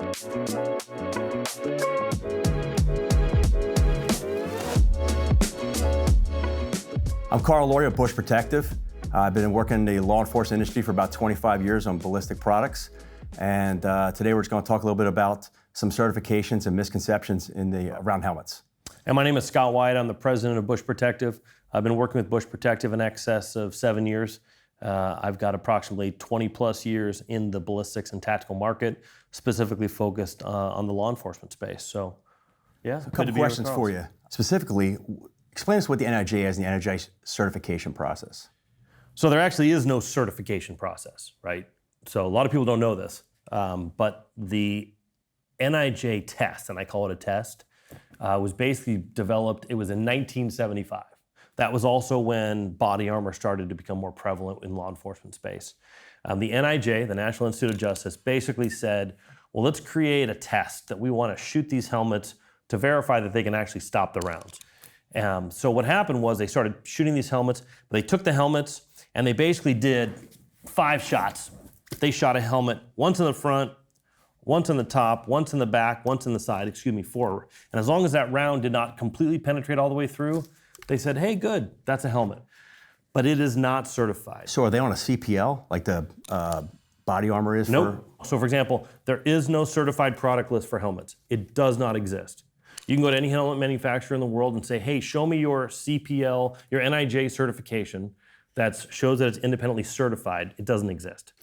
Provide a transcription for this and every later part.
I'm Carl Lorio of Busch Protective. I've been working in the law enforcement industry for about 25 years on ballistic products. And today we're just going to talk a little bit about some certifications and misconceptions around helmets. And my name is Scott Wyatt. I'm the president of Busch Protective. I've been working with Busch Protective in excess of 7 years. I've got approximately 20 plus years in the ballistics and tactical market, specifically focused on the law enforcement space. So, yeah. A couple questions for you. Specifically, explain to us what the NIJ is and the NIJ certification process. So there actually is no certification process, right? So a lot of people don't know this, but the NIJ test, and I call it a test, was basically developed, it was in 1975. That was also when body armor started to become more prevalent in law enforcement space. The NIJ, the National Institute of Justice, basically said, well, let's create a test that we want to shoot these helmets to verify that they can actually stop the rounds. So what happened was they started shooting these helmets, they took the helmets and they basically did 5 shots. They shot a helmet once in the front, once in the top, once in the back, once in the side, 4. And as long as that round did not completely penetrate all the way through, they said, hey, good, that's a helmet. But it is not certified. So are they on a CPL, like the body armor is? Nope. So for example, there is no certified product list for helmets. It does not exist. You can go to any helmet manufacturer in the world and say, hey, show me your CPL, your NIJ certification that shows that it's independently certified. It doesn't exist.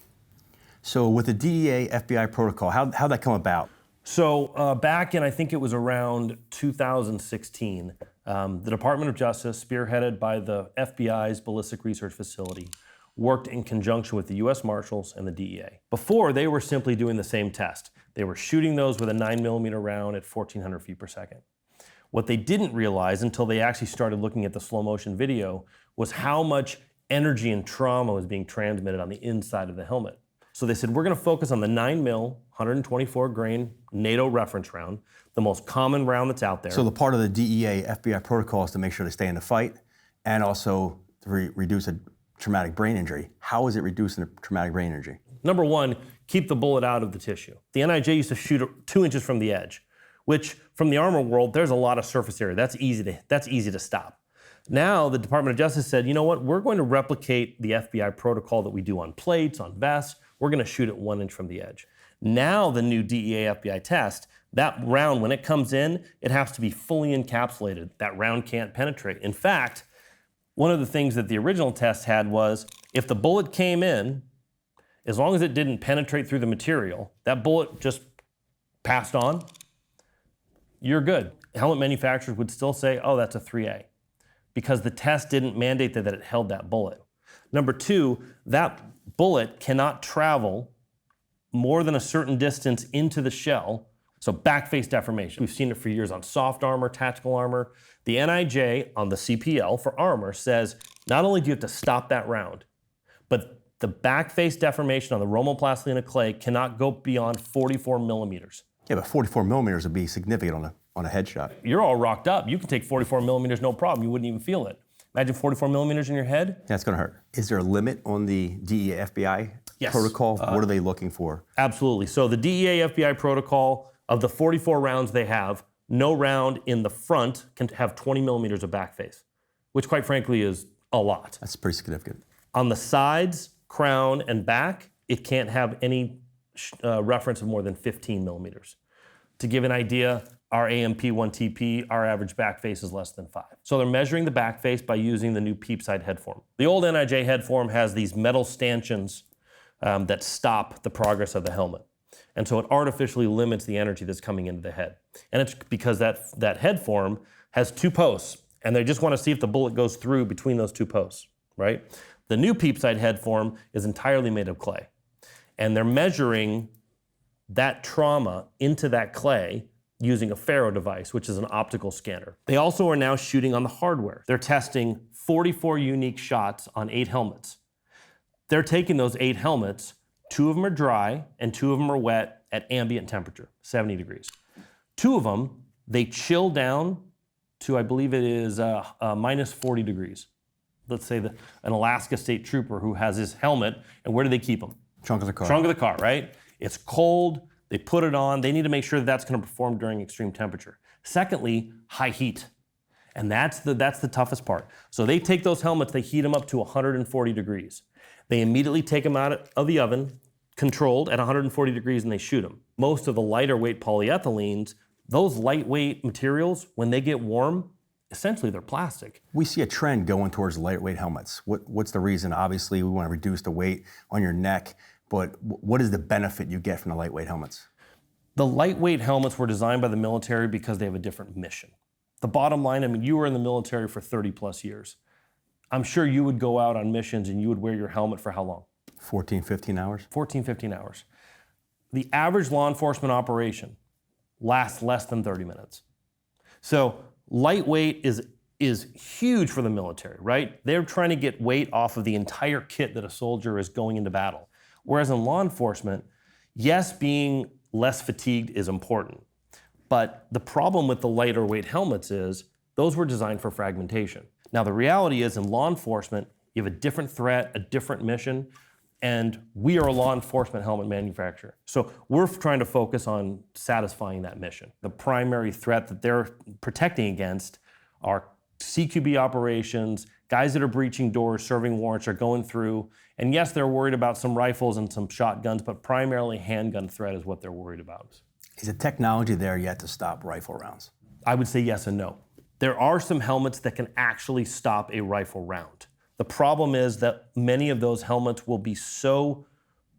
So with the DEA-FBI protocol, how'd that come about? So back in, I think it was around 2016, the Department of Justice, spearheaded by the FBI's Ballistic Research Facility, worked in conjunction with the U.S. Marshals and the DEA. Before, they were simply doing the same test. They were shooting those with a 9mm round at 1,400 feet per second. What they didn't realize until they actually started looking at the slow motion video was how much energy and trauma was being transmitted on the inside of the helmet. So they said, we're going to focus on the 9mm, 124 grain NATO reference round, the most common round that's out there. So the part of the DEA-FBI protocol is to make sure they stay in the fight and also to reduce a traumatic brain injury. How is it reducing a traumatic brain injury? Number one, keep the bullet out of the tissue. The NIJ used to shoot 2 inches from the edge, which from the armor world, there's a lot of surface area. That's easy to stop. Now the Department of Justice said, you know what, we're going to replicate the FBI protocol that we do on plates, on vests. We're going to shoot it 1 inch from the edge. Now the new DEA-FBI test, that round, when it comes in, it has to be fully encapsulated. That round can't penetrate. In fact, one of the things that the original test had was, if the bullet came in, as long as it didn't penetrate through the material, that bullet just passed on, you're good. Helmet manufacturers would still say, oh, that's a 3A, because the test didn't mandate that it held that bullet. Number two, that bullet cannot travel more than a certain distance into the shell, so back face deformation. We've seen it for years on soft armor, tactical armor. The NIJ on the CPL for armor says, not only do you have to stop that round, but the back face deformation on the Romoplastine clay cannot go beyond 44 millimeters. Yeah, but 44 millimeters would be significant on a headshot. You're all rocked up. You can take 44 millimeters, no problem. You wouldn't even feel it. Imagine 44 millimeters in your head. That's going to hurt. Is there a limit on the DEA-FBI protocol? What are they looking for? Absolutely. So the DEA-FBI protocol, of the 44 rounds they have, no round in the front can have 20 millimeters of back face, which quite frankly is a lot. That's pretty significant. On the sides, crown, and back, it can't have any reference of more than 15 millimeters. To give an idea, our AMP1TP, our average back face is less than 5. So they're measuring the back face by using the new peep side head form. The old NIJ head form has these metal stanchions that stop the progress of the helmet. And so it artificially limits the energy that's coming into the head. And it's because that head form has 2 posts, and they just want to see if the bullet goes through between those 2 posts, right? The new peep side head form is entirely made of clay. And they're measuring that trauma into that clay using a Faro device, which is an optical scanner. They also are now shooting on the hardware. They're testing 44 unique shots on 8 helmets. They're taking those 8 helmets, 2 of them are dry and 2 of them are wet at ambient temperature, 70 degrees. 2 of them, they chill down to, I believe it is minus 40 degrees. Let's say an Alaska State Trooper who has his helmet, and where do they keep him? Trunk of the car. Trunk of the car, right? It's cold, They put it on. They need to make sure that that's going to perform during extreme temperature. Secondly, high heat. And that's the toughest part. So they take those helmets, they heat them up to 140 degrees. They immediately take them out of the oven, controlled at 140 degrees, and they shoot them. Most of the lighter weight polyethylenes, those lightweight materials, when they get warm, essentially they're plastic. We see a trend going towards lightweight helmets. What's the reason? Obviously, we want to reduce the weight on your neck, but what is the benefit you get from the lightweight helmets? The lightweight helmets were designed by the military because they have a different mission. The bottom line, I mean, you were in the military for 30 plus years. I'm sure you would go out on missions and you would wear your helmet for how long? 14, 15 hours? 14, 15 hours. The average law enforcement operation lasts less than 30 minutes. So lightweight is huge for the military, right? They're trying to get weight off of the entire kit that a soldier is going into battle. Whereas in law enforcement, yes, being less fatigued is important. But the problem with the lighter weight helmets is those were designed for fragmentation. Now, the reality is in law enforcement, you have a different threat, a different mission, and we are a law enforcement helmet manufacturer. So we're trying to focus on satisfying that mission. The primary threat that they're protecting against are CQB operations, guys that are breaching doors, serving warrants, are going through, and yes, they're worried about some rifles and some shotguns, but primarily handgun threat is what they're worried about. Is the technology there yet to stop rifle rounds? I would say yes and no. There are some helmets that can actually stop a rifle round. The problem is that many of those helmets will be so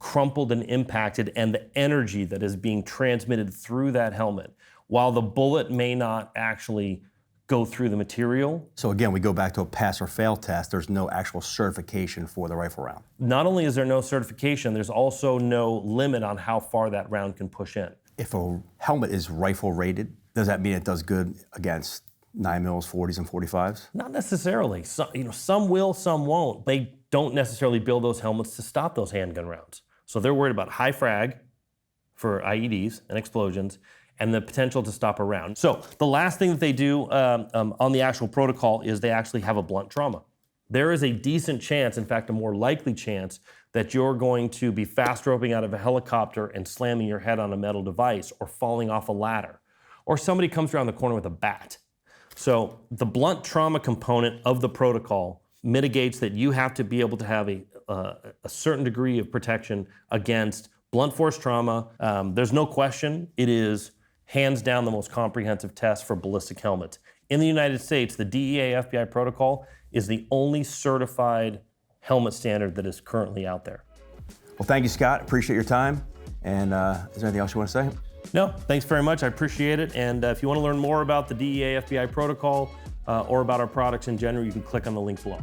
crumpled and impacted, and the energy that is being transmitted through that helmet, while the bullet may not actually go through the material. So again, we go back to a pass or fail test. There's no actual certification for the rifle round. Not only is there no certification, there's also no limit on how far that round can push in. If a helmet is rifle rated, does that mean it does good against 9mm, 40s, and 45s? Not necessarily. Some will, some won't. They don't necessarily build those helmets to stop those handgun rounds. So they're worried about high frag for IEDs and explosions and the potential to stop a round. So the last thing that they do on the actual protocol is they actually have a blunt trauma. There is a decent chance, in fact, a more likely chance, that you're going to be fast roping out of a helicopter and slamming your head on a metal device or falling off a ladder, or somebody comes around the corner with a bat. So the blunt trauma component of the protocol mitigates that you have to be able to have a certain degree of protection against blunt force trauma. There's no question, it is hands down the most comprehensive test for ballistic helmets. In the United States, the DEA-FBI protocol is the only certified helmet standard that is currently out there. Well, thank you, Scott. Appreciate your time. And is there anything else you want to say? No, thanks very much. I appreciate it. And if you want to learn more about the DEA-FBI protocol or about our products in general, you can click on the link below.